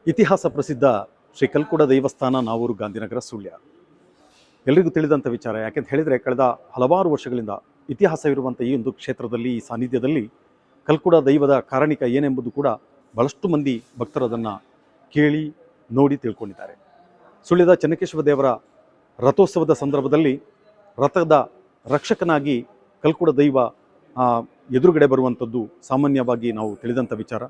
ಇತಿಹಾಸ ಪ್ರಸಿದ್ಧ ಶ್ರೀ ಕಲ್ಕುಡ ದೈವಸ್ಥಾನ ನಾವೂರು ಗಾಂಧಿನಗರ ಸುಳ್ಯ ಎಲ್ರಿಗೂ ತಿಳಿದಂಥ ವಿಚಾರ. ಯಾಕೆಂತ ಹೇಳಿದರೆ ಕಳೆದ ಹಲವಾರು ವರ್ಷಗಳಿಂದ ಇತಿಹಾಸವಿರುವಂಥ ಈ ಒಂದು ಕ್ಷೇತ್ರದಲ್ಲಿ, ಈ ಸಾನ್ನಿಧ್ಯದಲ್ಲಿ ಕಲ್ಕುಡ ದೈವದ ಕಾರಣಿಕ ಏನೆಂಬುದು ಕೂಡ ಬಹಳಷ್ಟು ಮಂದಿ ಭಕ್ತರು ಅದನ್ನು ಕೇಳಿ ನೋಡಿ ತಿಳ್ಕೊಂಡಿದ್ದಾರೆ. ಸುಳ್ಯದ ಚೆನ್ನಕೇಶವ ದೇವರ ರಥೋತ್ಸವದ ಸಂದರ್ಭದಲ್ಲಿ ರಥದ ರಕ್ಷಕನಾಗಿ ಕಲ್ಕುಡ ದೈವ ಎದುರುಗಡೆ ಬರುವಂಥದ್ದು ಸಾಮಾನ್ಯವಾಗಿ ನಾವು ತಿಳಿದಂಥ ವಿಚಾರ.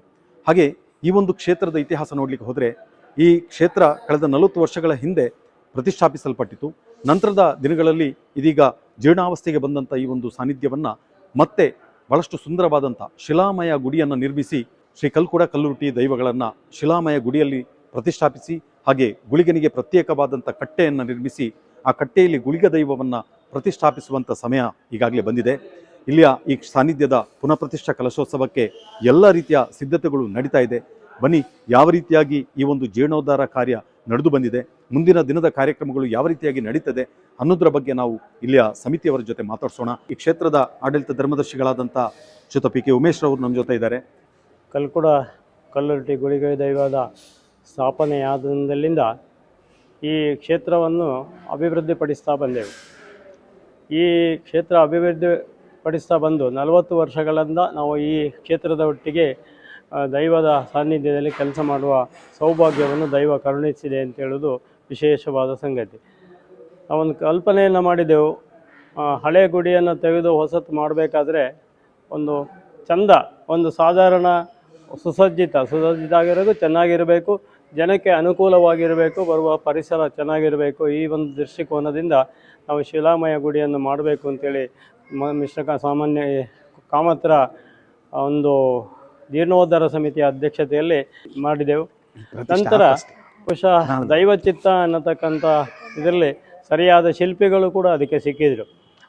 ಹಾಗೆ ಈ ಒಂದು ಕ್ಷೇತ್ರದ ಇತಿಹಾಸ ನೋಡಲಿಕ್ಕೆ ಹೋದರೆ ಈ ಕ್ಷೇತ್ರ ಕಳೆದ 40 ವರ್ಷಗಳ ಹಿಂದೆ ಪ್ರತಿಷ್ಠಾಪಿಸಲ್ಪಟ್ಟಿತು. ನಂತರದ ದಿನಗಳಲ್ಲಿ ಇದೀಗ ಜೀರ್ಣಾವಸ್ಥೆಗೆ ಬಂದಂಥ ಈ ಒಂದು ಸಾನ್ನಿಧ್ಯವನ್ನು ಮತ್ತೆ ಬಹಳಷ್ಟು ಸುಂದರವಾದಂಥ ಶಿಲಾಮಯ ಗುಡಿಯನ್ನು ನಿರ್ಮಿಸಿ ಶ್ರೀ ಕಲ್ಕುಡ ಕಲ್ಲುರುಟಿ ದೈವಗಳನ್ನು ಶಿಲಾಮಯ ಗುಡಿಯಲ್ಲಿ ಪ್ರತಿಷ್ಠಾಪಿಸಿ, ಹಾಗೆ ಗುಳಿಗನಿಗೆ ಪ್ರತ್ಯೇಕವಾದಂಥ ಕಟ್ಟೆಯನ್ನು ನಿರ್ಮಿಸಿ ಆ ಕಟ್ಟೆಯಲ್ಲಿ ಗುಳಿಗ ದೈವವನ್ನು ಪ್ರತಿಷ್ಠಾಪಿಸುವಂಥ ಸಮಯ ಈಗಾಗಲೇ ಬಂದಿದೆ. ಇಲ್ಲಿಯ ಈ ಸಾನ್ನಿಧ್ಯದ ಪುನಃ ಪ್ರತಿಷ್ಠಾ ಕಲಶೋತ್ಸವಕ್ಕೆ ಎಲ್ಲ ರೀತಿಯ ಸಿದ್ಧತೆಗಳು ನಡೀತಾ ಇದೆ. ಬನ್ನಿ, ಯಾವ ರೀತಿಯಾಗಿ ಈ ಒಂದು ಜೀರ್ಣೋದ್ಧಾರ ಕಾರ್ಯ ನಡೆದು ಬಂದಿದೆ, ಮುಂದಿನ ದಿನದ ಕಾರ್ಯಕ್ರಮಗಳು ಯಾವ ರೀತಿಯಾಗಿ ನಡೀತದೆ ಅನ್ನೋದ್ರ ಬಗ್ಗೆ ನಾವು ಇಲ್ಲಿಯ ಸಮಿತಿಯವರ ಜೊತೆ ಮಾತಾಡ್ಸೋಣ. ಈ ಕ್ಷೇತ್ರದ ಆಡಳಿತ ಧರ್ಮದರ್ಶಿಗಳಾದಂಥ ಶ್ರೀಯುತ ಪಿ ಕೆ ಉಮೇಶ್ ರವರು ನಮ್ಮ ಜೊತೆ ಇದ್ದಾರೆ. ಕಲ್ಕುಡ ಕಲ್ಲುರುಟಿ ಗುಳಿಗ ದೈವದ ಸ್ಥಾಪನೆಯಾದಿಂದಲಿಂದ ಈ ಕ್ಷೇತ್ರವನ್ನು ಅಭಿವೃದ್ಧಿಪಡಿಸ್ತಾ ಬಂದೆವು. ಈ ಕ್ಷೇತ್ರ ಅಭಿವೃದ್ಧಿಪಡಿಸ್ತಾ ಬಂದು 40 ವರ್ಷಗಳಿಂದ ನಾವು ಈ ಕ್ಷೇತ್ರದ ಒಟ್ಟಿಗೆ ದೈವದ ಸಾನ್ನಿಧ್ಯದಲ್ಲಿ ಕೆಲಸ ಮಾಡುವ ಸೌಭಾಗ್ಯವನ್ನು ದೈವ ಕರುಣಿಸಿದೆ ಅಂತ ಹೇಳೋದು ವಿಶೇಷವಾದ ಸಂಗತಿ. ನಾವೊಂದು ಕಲ್ಪನೆಯನ್ನು ಮಾಡಿದೆವು. ಹಳೆಯ ಗುಡಿಯನ್ನು ತೆಗೆದು ಹೊಸತು ಮಾಡಬೇಕಾದ್ರೆ ಒಂದು ಚಂದ, ಒಂದು ಸಾಧಾರಣ ಸುಸಜ್ಜಿತ ಆಗಿರೋದು, ಚೆನ್ನಾಗಿರಬೇಕು, ಜನಕ್ಕೆ ಅನುಕೂಲವಾಗಿರಬೇಕು, ಬರುವ ಪರಿಸರ ಚೆನ್ನಾಗಿರಬೇಕು. ಈ ಒಂದು ದೃಷ್ಟಿಕೋನದಿಂದ ನಾವು ಶಿಲಾಮಯ ಗುಡಿಯನ್ನು ಮಾಡಬೇಕು ಅಂತೇಳಿ ಸಾಮಾನ್ಯ ಕಾಮತ್ರ ಒಂದು ಜೀರ್ಣೋದ್ಧಾರ ಸಮಿತಿಯ ಅಧ್ಯಕ್ಷತೆಯಲ್ಲಿ ಮಾಡಿದೆವು. ನಂತರ ಬಹುಶಃ ದೈವಚಿತ್ತ ಅನ್ನತಕ್ಕಂಥ ಇದರಲ್ಲಿ ಸರಿಯಾದ ಶಿಲ್ಪಿಗಳು ಕೂಡ ಅದಕ್ಕೆ ಸಿಕ್ಕಿದರು.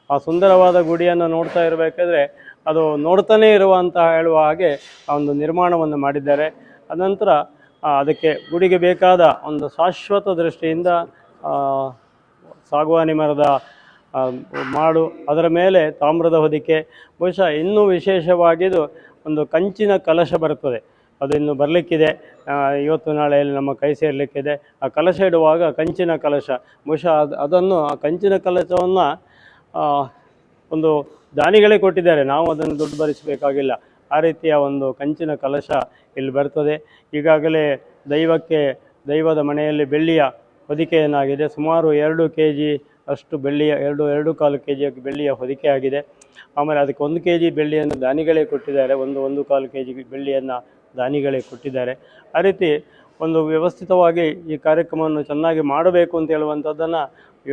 ಆ ಸುಂದರವಾದ ಗುಡಿಯನ್ನು ನೋಡ್ತಾ ಇರಬೇಕಾದ್ರೆ ಅದು ನೋಡ್ತಾನೇ ಇರುವಂತ ಹೇಳುವ ಹಾಗೆ ಆ ಒಂದು ನಿರ್ಮಾಣವನ್ನು ಮಾಡಿದ್ದಾರೆ. ಅನಂತರ ಅದಕ್ಕೆ ಗುಡಿಗೆ ಬೇಕಾದ ಒಂದು ಶಾಶ್ವತ ದೃಷ್ಟಿಯಿಂದ ಸಾಗುವಾನಿ ಮರದ ಮಾಡು, ಅದರ ಮೇಲೆ ತಾಮ್ರದ ಹೊದಿಕೆ, ಬಹುಶಃ ಇನ್ನೂ ವಿಶೇಷವಾಗಿದ್ದು ಒಂದು ಕಂಚಿನ ಕಲಶ ಬರ್ತದೆ. ಅದು ಇನ್ನು ಬರಲಿಕ್ಕಿದೆ, ಇವತ್ತು ನಾಳೆಯಲ್ಲಿ ನಮ್ಮ ಕೈ ಸೇರಲಿಕ್ಕಿದೆ. ಆ ಕಲಶ ಇಡುವಾಗ ಕಂಚಿನ ಕಲಶ, ಬಹುಶಃ ಅದನ್ನು ಆ ಕಂಚಿನ ಕಲಶವನ್ನು ಒಂದು ದಾನಿಗಳೇ ಕೊಟ್ಟಿದ್ದಾರೆ, ನಾವು ಅದನ್ನು ದುಡ್ಡು ಭರಿಸಬೇಕಾಗಿಲ್ಲ. ಆ ರೀತಿಯ ಒಂದು ಕಂಚಿನ ಕಲಶ ಇಲ್ಲಿ ಬರ್ತದೆ. ಈಗಾಗಲೇ ದೈವದ ಮನೆಯಲ್ಲಿ ಬೆಳ್ಳಿಯ ಹೊದಿಕೆಯನ್ನಾಗಿದೆ. ಸುಮಾರು 2 kg ಅಷ್ಟು ಬೆಳ್ಳಿಯ 2.25 kg ಬೆಳ್ಳಿಯ ಹೊದಿಕೆ ಆಗಿದೆ. ಆಮೇಲೆ ಅದಕ್ಕೆ 1 kg ಬೆಳ್ಳಿಯನ್ನು ದಾನಿಗಳೇ ಕೊಟ್ಟಿದ್ದಾರೆ, 1.25 kg ಬೆಳ್ಳಿಯನ್ನು ದಾನಿಗಳೇ ಕೊಟ್ಟಿದ್ದಾರೆ. ಆ ರೀತಿ ಒಂದು ವ್ಯವಸ್ಥಿತವಾಗಿ ಈ ಕಾರ್ಯಕ್ರಮವನ್ನು ಚೆನ್ನಾಗಿ ಮಾಡಬೇಕು ಅಂತ ಹೇಳುವಂಥದ್ದನ್ನು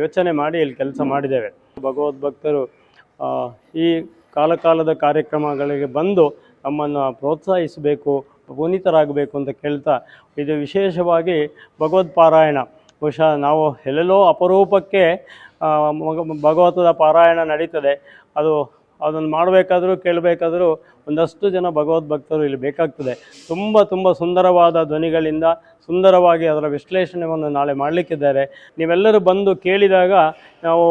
ಯೋಚನೆ ಮಾಡಿ ಇಲ್ಲಿ ಕೆಲಸ ಮಾಡಿದ್ದೇವೆ. ಭಗವದ್ಭಕ್ತರು ಈ ಕಾಲದ ಕಾರ್ಯಕ್ರಮಗಳಿಗೆ ಬಂದು ನಮ್ಮನ್ನು ಪ್ರೋತ್ಸಾಹಿಸಬೇಕು, ಪುನೀತರಾಗಬೇಕು ಅಂತ ಕೇಳ್ತಾ, ಇದು ವಿಶೇಷವಾಗಿ ಭಗವತ್ಪಾರಾಯಣ, ಬಹುಶಃ ನಾವು ಎಲ್ಲೆಲ್ಲೋ ಅಪರೂಪಕ್ಕೆ ಭಗವತದ ಪಾರಾಯಣ ನಡೀತದೆ. ಅದನ್ನು ಮಾಡಬೇಕಾದ್ರೂ ಕೇಳಬೇಕಾದ್ರೂ ಒಂದಷ್ಟು ಜನ ಭಗವದ್ಭಕ್ತರು ಇಲ್ಲಿ ಬೇಕಾಗ್ತದೆ. ತುಂಬ ಸುಂದರವಾದ ಧ್ವನಿಗಳಿಂದ ಸುಂದರವಾಗಿ ಅದರ ವಿಶ್ಲೇಷಣೆಯನ್ನು ನಾಳೆ ಮಾಡಲಿಕ್ಕಿದ್ದಾರೆ. ನೀವೆಲ್ಲರೂ ಬಂದು ಕೇಳಿದಾಗ ನಾವು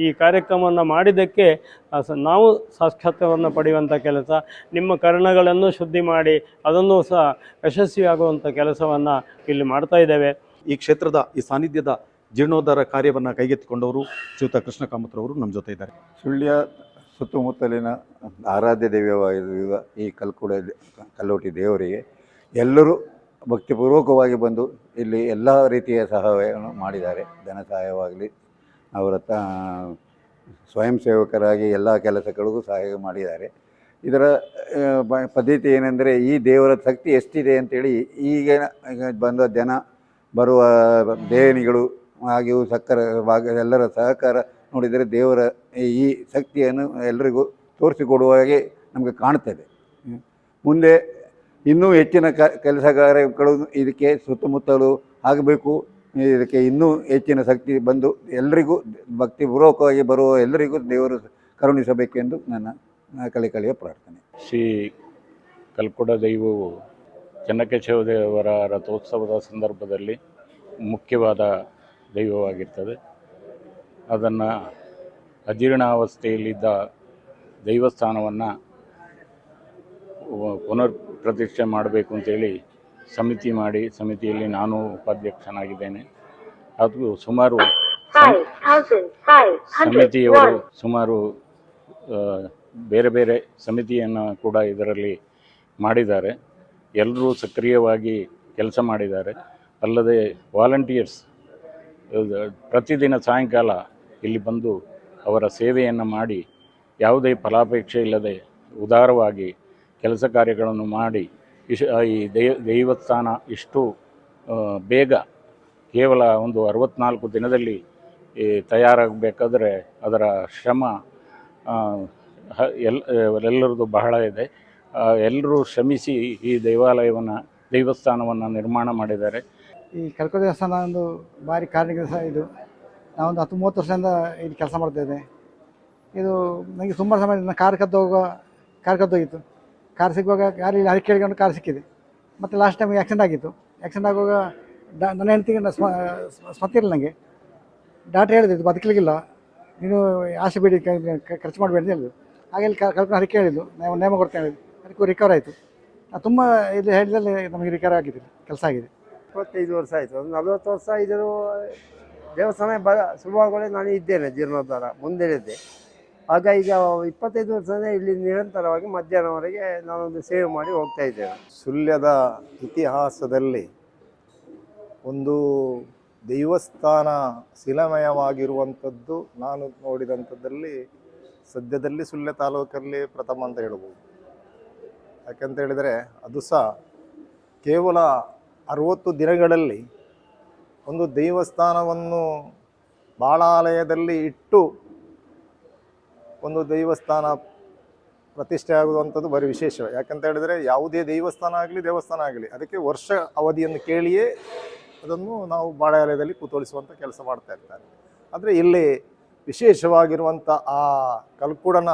ಈ ಕಾರ್ಯಕ್ರಮವನ್ನು ಮಾಡಿದ್ದಕ್ಕೆ ನಾವು ಸಾಕ್ಷಾತ್ಕಾರವನ್ನು ಪಡೆಯುವಂಥ ಕೆಲಸ, ನಿಮ್ಮ ಕರ್ಣಗಳನ್ನು ಶುದ್ಧಿ ಮಾಡಿ ಅದನ್ನು ಸಹ ಯಶಸ್ವಿಯಾಗುವಂಥ ಕೆಲಸವನ್ನು ಇಲ್ಲಿ ಮಾಡ್ತಾ ಇದ್ದೇವೆ. ಈ ಕ್ಷೇತ್ರದ ಈ ಸಾನ್ನಿಧ್ಯದ ಜೀರ್ಣೋದ್ಧಾರ ಕಾರ್ಯವನ್ನು ಕೈಗೆತ್ತಿಕೊಂಡವರು ಶ್ರೀಯುತ ಕೃಷ್ಣ ಕಾಮತ್ರವರು ನಮ್ಮ ಜೊತೆ ಇದ್ದಾರೆ. ಸುಳ್ಯ ಸುತ್ತಮುತ್ತಲಿನ ಆರಾಧ್ಯ ದೈವವಾಗಿರುವ ಈ ಕಲ್ಲುರುಟಿ ದೇವರಿಗೆ ಎಲ್ಲರೂ ಭಕ್ತಿಪೂರ್ವಕವಾಗಿ ಬಂದು ಇಲ್ಲಿ ಎಲ್ಲ ರೀತಿಯ ಸಹಾಯವನ್ನು ಮಾಡಿದ್ದಾರೆ. ಧನ ಸಹಾಯವಾಗಲಿ, ಅವರ ಸ್ವಯಂ ಸೇವಕರಾಗಿ ಎಲ್ಲ ಕೆಲಸಗಳಿಗೂ ಸಹಾಯ ಮಾಡಿದ್ದಾರೆ. ಇದರ ಪದ್ಧತಿ ಏನೆಂದರೆ, ಈ ದೇವರ ಶಕ್ತಿ ಎಷ್ಟಿದೆ ಅಂತೇಳಿ ಈಗ ಬಂದ ಜನ ಬರುವ ದೇಣಿಗಳು ಹಾಗೆಯೂ ಎಲ್ಲರ ಸಹಕಾರ ನೋಡಿದರೆ ದೇವರ ಈ ಶಕ್ತಿಯನ್ನು ಎಲ್ಲರಿಗೂ ತೋರಿಸಿಕೊಡುವ ಹಾಗೆ ನಮಗೆ ಕಾಣ್ತದೆ. ಮುಂದೆ ಇನ್ನೂ ಹೆಚ್ಚಿನ ಕೆಲಸ ಕಾರ್ಯಗಳು ಇದಕ್ಕೆ ಸುತ್ತಮುತ್ತಲೂ ಆಗಬೇಕು. ಇದಕ್ಕೆ ಇನ್ನೂ ಹೆಚ್ಚಿನ ಶಕ್ತಿ ಬಂದು ಎಲ್ಲರಿಗೂ ಭಕ್ತಿಪೂರ್ವಕವಾಗಿ ಬರುವ ಎಲ್ಲರಿಗೂ ದೇವರು ಕರುಣಿಸಬೇಕೆಂದು ನನ್ನ ಕಳೆಕಳೆಯ ಪ್ರಾರ್ಥನೆ. ಶ್ರೀ ಕಲ್ಕುಡ ದೈವವು ಚೆನ್ನಕೇಶವ ದೇವರ ರಥೋತ್ಸವದ ಸಂದರ್ಭದಲ್ಲಿ ಮುಖ್ಯವಾದ ದೈವವಾಗಿರ್ತದೆ. ಅದನ್ನು ಅಜೀರ್ಣಾವಸ್ಥೆಯಲ್ಲಿದ್ದ ದೈವಸ್ಥಾನವನ್ನು ಪುನರ್ ಪ್ರತಿಷ್ಠೆ ಮಾಡಬೇಕು ಅಂತೇಳಿ ಸಮಿತಿ ಮಾಡಿ, ಸಮಿತಿಯಲ್ಲಿ ನಾನು ಉಪಾಧ್ಯಕ್ಷನಾಗಿದ್ದೇನೆ. ಅದು ಸುಮಾರು ಸಮಿತಿಯವರು ಸುಮಾರು ಬೇರೆ ಬೇರೆ ಸಮಿತಿಯನ್ನು ಕೂಡ ಇದರಲ್ಲಿ ಮಾಡಿದ್ದಾರೆ. ಎಲ್ಲರೂ ಸಕ್ರಿಯವಾಗಿ ಕೆಲಸ ಮಾಡಿದ್ದಾರೆ. ಅಲ್ಲದೆ ವಾಲಂಟಿಯರ್ಸ್ ಪ್ರತಿದಿನ ಸಾಯಂಕಾಲ ಇಲ್ಲಿ ಬಂದು ಅವರ ಸೇವೆಯನ್ನು ಮಾಡಿ ಯಾವುದೇ ಫಲಾಪೇಕ್ಷೆ ಇಲ್ಲದೆ ಉದಾರವಾಗಿ ಕೆಲಸ ಕಾರ್ಯಗಳನ್ನು ಮಾಡಿ ಈ ದೇವಸ್ಥಾನ ಇಷ್ಟು ಬೇಗ ಕೇವಲ ಒಂದು 64 ದಿನದಲ್ಲಿ ತಯಾರಾಗಬೇಕಾದ್ರೆ ಅದರ ಶ್ರಮ ಎಲ್ಲರದ್ದು ಬಹಳ ಇದೆ. ಎಲ್ಲರೂ ಶ್ರಮಿಸಿ ಈ ದೇವಸ್ಥಾನವನ್ನು ನಿರ್ಮಾಣ ಮಾಡಿದ್ದಾರೆ. ಈ ಕಲ್ಕೋಟ ದೇವಸ್ಥಾನ ಒಂದು ಭಾರಿ ಕಾರಣಿಕ ಸಹ ಇದು. ನಾವೊಂದು 30 ವರ್ಷದಿಂದ ಇಲ್ಲಿ ಕೆಲಸ ಮಾಡ್ತಾಯಿದ್ದೆ. ಇದು ನನಗೆ ತುಂಬ ಸಮಯದಿಂದ ಕಾರ್ ಕದ್ದೋಗಿತ್ತು. ಕಾರ್ ಸಿಗುವಾಗ ಯಾರು ಹರಕೆ ಕೇಳಿಕೊಂಡು ಕಾರ್ ಸಿಕ್ಕಿದೆ. ಮತ್ತು ಲಾಸ್ಟ್ ಟೈಮ್ ಆ್ಯಕ್ಸಿಡೆಂಟ್ ಆಗಿತ್ತು. ಆ್ಯಕ್ಸಿಡೆಂಟ್ ಆಗುವಾಗ ನನ್ನ ಹೆಂಡತಿಗೆ ಸ್ಮತ್ತಿರಲಿಲ್ಲ. ನನಗೆ ಡಾಕ್ಟ್ರ್ ಹೇಳಿದ್ದು ಇದು ಬದುಕಲಿಕ್ಕಿಲ್ಲ, ನೀನು ಆಸೆ ಬೇಡಿ ಖರ್ಚು ಮಾಡಬೇಡಿ ಅಂತ ಹೇಳಿದ್ರು. ಹಾಗೆ ಇಲ್ಲಿ ಕಲ್ಕೊಂಡು ಹರಕೆ ಹೇಳಿದ್ದು, ನಾವು ನೇಮ ಕೊಡ್ತೇನೆ ಹೇಳಿದ್ದು. ಅದಕ್ಕೂ ರಿಕವರ್ ಆಯಿತು. ತುಂಬ ಇದು ಹೇಳಿದಲ್ಲಿ ನಮಗೆ ರಿಕವರ್ ಆಗಿದೆ, ಕೆಲಸ ಆಗಿದೆ. 25 ವರ್ಷ ಆಯಿತು. ಒಂದು 40 ವರ್ಷ ಇದ್ದರೂ ದೇವಸ್ಥಾನ ಶುರುವಾಗಲೇ ನಾನು ಇದ್ದೇನೆ ಜೀರ್ಣೋದ್ಧಾರ ಮುಂದೆಳಿದ್ದೆ. ಆಗ ಈಗ 25 ವರ್ಷನೇ ಇಲ್ಲಿ ನಿರಂತರವಾಗಿ ಮಧ್ಯಾಹ್ನವರೆಗೆ ನಾನೊಂದು ಸೇವೆ ಮಾಡಿ ಹೋಗ್ತಾ ಇದ್ದೇನೆ. ಸುಳ್ಯದ ಇತಿಹಾಸದಲ್ಲಿ ಒಂದು ದೇವಸ್ಥಾನ ಶಿಲಾಮಯವಾಗಿರುವಂಥದ್ದು ನಾನು ನೋಡಿದಂಥದ್ದಲ್ಲಿ ಸದ್ಯದಲ್ಲಿ ಸುಳ್ಯ ತಾಲೂಕಲ್ಲಿ ಪ್ರಥಮ ಅಂತ ಹೇಳ್ಬೋದು. ಯಾಕಂತ ಹೇಳಿದರೆ ಅದು ಸಹ ಕೇವಲ 60 ದಿನಗಳಲ್ಲಿ ಒಂದು ದೇವಸ್ಥಾನವನ್ನು ಬಾಳಾಲಯದಲ್ಲಿ ಇಟ್ಟು ಒಂದು ದೇವಸ್ಥಾನ ಪ್ರತಿಷ್ಠೆ ಆಗುವಂಥದ್ದು ಬರೀ ವಿಶೇಷ. ಯಾಕಂತ ಹೇಳಿದರೆ ಯಾವುದೇ ದೇವಸ್ಥಾನ ಆಗಲಿ ಅದಕ್ಕೆ ವರ್ಷ ಅವಧಿಯನ್ನು ಕೇಳಿಯೇ ಅದನ್ನು ನಾವು ಬಾಳಾಲಯದಲ್ಲಿ ಕೂತೊಳಿಸುವಂಥ ಕೆಲಸ ಮಾಡ್ತಾ ಇರ್ತಾರೆ. ಆದರೆ ಇಲ್ಲಿ ವಿಶೇಷವಾಗಿರುವಂಥ ಆ ಕಲ್ಕುಡನ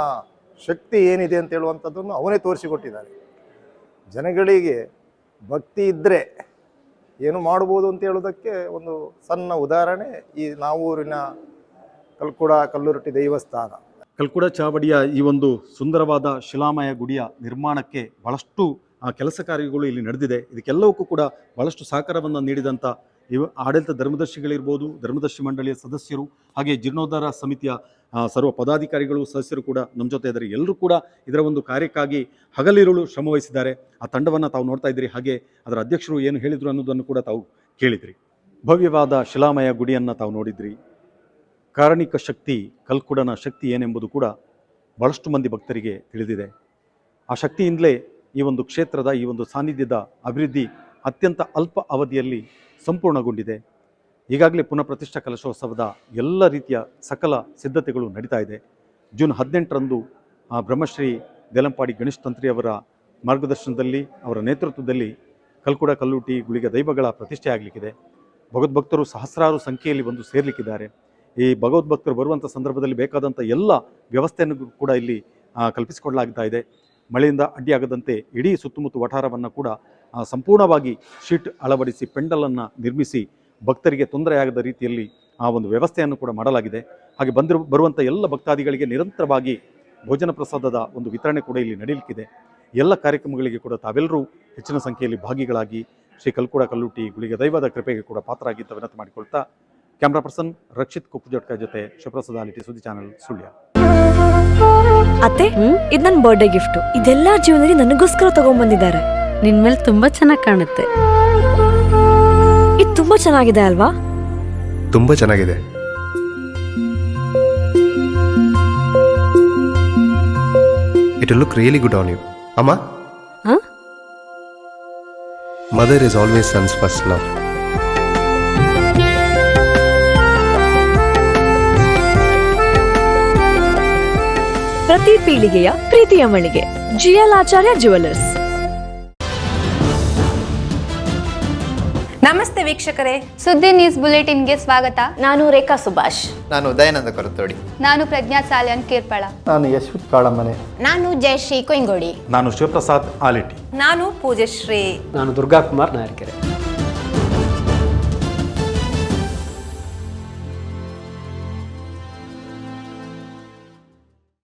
ಶಕ್ತಿ ಏನಿದೆ ಅಂತ ಹೇಳುವಂಥದ್ದನ್ನು ಅವನೇ ತೋರಿಸಿಕೊಟ್ಟಿದ್ದಾನೆ. ಜನಗಳಿಗೆ ಭಕ್ತಿ ಇದ್ದರೆ ಏನು ಮಾಡ್ಬೋದು ಅಂತ ಹೇಳೋದಕ್ಕೆ ಒಂದು ಸಣ್ಣ ಉದಾಹರಣೆ ಈ ನಾವೂರಿನ ಕಲ್ಲುರಟ್ಟಿ ದೇವಸ್ಥಾನ. ಕಲ್ಕುಡ ಚಾವಡಿಯ ಈ ಒಂದು ಸುಂದರವಾದ ಶಿಲಾಮಯ ಗುಡಿಯ ನಿರ್ಮಾಣಕ್ಕೆ ಬಹಳಷ್ಟು ಕೆಲಸ ಕಾರ್ಯಗಳು ಇಲ್ಲಿ ನಡೆದಿದೆ. ಇದಕ್ಕೆಲ್ಲವಕ್ಕೂ ಕೂಡ ಬಹಳಷ್ಟು ಸಹಕಾರವನ್ನು ನೀಡಿದಂಥ ಆಡಳಿತ ಧರ್ಮದರ್ಶಿಗಳಿರ್ಬೋದು, ಧರ್ಮದರ್ಶಿ ಮಂಡಳಿಯ ಸದಸ್ಯರು, ಹಾಗೆ ಜೀರ್ಣೋದ್ಧಾರ ಸಮಿತಿಯ ಸರ್ವ ಪದಾಧಿಕಾರಿಗಳು ಸದಸ್ಯರು ಕೂಡ ನಮ್ಮ ಜೊತೆ ಇದ್ದಾರೆ. ಎಲ್ಲರೂ ಕೂಡ ಇದರ ಒಂದು ಕಾರ್ಯಕ್ಕಾಗಿ ಹಗಲಿರುಳು ಶ್ರಮವಹಿಸಿದ್ದಾರೆ. ಆ ತಂಡವನ್ನು ತಾವು ನೋಡ್ತಾ ಇದ್ದೀರಿ. ಹಾಗೆ ಅದರ ಅಧ್ಯಕ್ಷರು ಏನು ಹೇಳಿದರು ಅನ್ನೋದನ್ನು ಕೂಡ ತಾವು ಕೇಳಿದ್ರಿ. ಭವ್ಯವಾದ ಶಿಲಾಮಯ ಗುಡಿಯನ್ನು ತಾವು ನೋಡಿದ್ರಿ. ಕಾರಣಿಕ ಶಕ್ತಿ, ಕಲ್ಕುಡನ ಶಕ್ತಿ ಏನೆಂಬುದು ಕೂಡ ಬಹಳಷ್ಟು ಮಂದಿ ಭಕ್ತರಿಗೆ ತಿಳಿದಿದೆ. ಆ ಶಕ್ತಿಯಿಂದಲೇ ಈ ಒಂದು ಕ್ಷೇತ್ರದ ಈ ಒಂದು ಸಾನ್ನಿಧ್ಯದ ಅಭಿವೃದ್ಧಿ ಅತ್ಯಂತ ಅಲ್ಪ ಅವಧಿಯಲ್ಲಿ ಸಂಪೂರ್ಣಗೊಂಡಿದೆ. ಈಗಾಗಲೇ ಪುನಃ ಪ್ರತಿಷ್ಠಾ ಕಲಶೋತ್ಸವದ ಎಲ್ಲ ರೀತಿಯ ಸಕಲ ಸಿದ್ಧತೆಗಳು ನಡೀತಾ ಇದೆ. ಜೂನ್ 18ರಂದು ಬ್ರಹ್ಮಶ್ರೀ ದೇಲಂಪಾಡಿ ಗಣೇಶ್ ತಂತ್ರಿ ಅವರ ಮಾರ್ಗದರ್ಶನದಲ್ಲಿ, ಅವರ ನೇತೃತ್ವದಲ್ಲಿ ಕಲ್ಕುಡ ಕಲ್ಲುಟಿ ಗುಳಿಗ ದೈವಗಳ ಪ್ರತಿಷ್ಠೆ ಆಗಲಿಕ್ಕಿದೆ. ಭಗವದ್ಭಕ್ತರು ಸಹಸ್ರಾರು ಸಂಖ್ಯೆಯಲ್ಲಿ ಬಂದು ಸೇರಲಿಕ್ಕಿದ್ದಾರೆ. ಈ ಭಗವದ್ಭಕ್ತರು ಬರುವಂಥ ಸಂದರ್ಭದಲ್ಲಿ ಬೇಕಾದಂಥ ಎಲ್ಲ ವ್ಯವಸ್ಥೆಯನ್ನು ಕೂಡ ಇಲ್ಲಿ ಕಲ್ಪಿಸಿಕೊಡಲಾಗ್ತಾ ಇದೆ. ಮಳೆಯಿಂದ ಅಡ್ಡಿಯಾಗದಂತೆ ಇಡೀ ಸುತ್ತಮುತ್ತ ವಠಾರವನ್ನು ಕೂಡ ಸಂಪೂರ್ಣವಾಗಿ ಶೀಟ್ ಅಳವಡಿಸಿ ಪೆಂಡಲನ್ನು ನಿರ್ಮಿಸಿ ಭಕ್ತರಿಗೆ ತೊಂದರೆಯಾಗದ ರೀತಿಯಲ್ಲಿ ಆ ಒಂದು ವ್ಯವಸ್ಥೆಯನ್ನು ಕೂಡ ಮಾಡಲಾಗಿದೆ. ಹಾಗೆ ಬರುವಂಥ ಎಲ್ಲ ಭಕ್ತಾದಿಗಳಿಗೆ ನಿರಂತರವಾಗಿ ಭೋಜನ ಪ್ರಸಾದದ ಒಂದು ವಿತರಣೆ ಕೂಡ ಇಲ್ಲಿ ನಡೆಯಲಿಕ್ಕಿದೆ. ಎಲ್ಲ ಕಾರ್ಯಕ್ರಮಗಳಿಗೆ ಕೂಡ ತಾವೆಲ್ಲರೂ ಹೆಚ್ಚಿನ ಸಂಖ್ಯೆಯಲ್ಲಿ ಭಾಗಿಗಳಾಗಿ ಶ್ರೀ ಕಲ್ಕುಡ ಕಲ್ಲುಟಿ ಗುಳಿಗ ದೈವದ ಕೃಪೆಗೆ ಕೂಡ ಪಾತ್ರರಾಗಿದ್ದ ವಿನಂತಿ ಮಾಡಿಕೊಳ್ತಾ, ಕ್ಯಾಮ್ರಾ ಪರ್ಸನ್ ರಕ್ಷಿತ್ ಕುಪ್ಪುಜೋಟ್ಕ ಜೊತೆ ಶಿವಪ್ರಸಾದ್ ಆಲಿಟಿ, ಸುದ್ದಿ ಚಾನೆಲ್, ಸುಳ್ಯ. ಅತ್ತೆ, ಇದು ನನ್ನ ಬರ್ಡೇ ಗಿಫ್ಟ್. ಇದೆಲ್ಲ ಜೀವನದಲ್ಲಿ ನನಗೋಸ್ಕರ ತಗೊಂಡ್ಬಂದಿದ್ದಾರೆ. ನಿನ್ ಮೇಲೆ ತುಂಬಾ ಚೆನ್ನಾಗಿ ಕಾಣುತ್ತೆ. ಇದು ತುಂಬಾ ಚೆನ್ನಾಗಿದೆ ಅಲ್ವಾ? ತುಂಬಾ ಚೆನ್ನಾಗಿದೆ. It will look really good on you. Amma? Huh? Mother is always son's first love. ಪ್ರತಿ ಪೀಳಿಗೆಯ ಪ್ರೀತಿಯ ಮಳಿಗೆ ಜಿಎಲ್ ಆಚಾರ್ಯ ಜ್ಯುವೆಲರ್ಸ್. ನಮಸ್ತೆ ವೀಕ್ಷಕರೇ, ಸುದ್ದಿ ನ್ಯೂಸ್ ಬುಲೆಟಿನ್ಗೆ ಸ್ವಾಗತ. ನಾನು ರೇಖಾ ಸುಭಾಷ್. ನಾನು ದಯಾನಂದ ಕೊರತೋಡಿ. ನಾನು ಪ್ರಜ್ಞಾ ಸಾಲ್ಯನ್ ಕಿರ್ಪಳ. ನಾನು ಯಶವಂತ್ ಕಾಳಮನೆ. ನಾನು ಜಯಶ್ರೀ ಕೊಯ್ಗೋಡಿ. ನಾನು ಶಿವಪ್ರಸಾದ್ ಆಲಿಟಿ. ನಾನು ಪೂಜಶ್ರೀ. ನಾನು ದುರ್ಗಾ ಕುಮಾರ್ ನಾಯರ್ಕೆರೆ.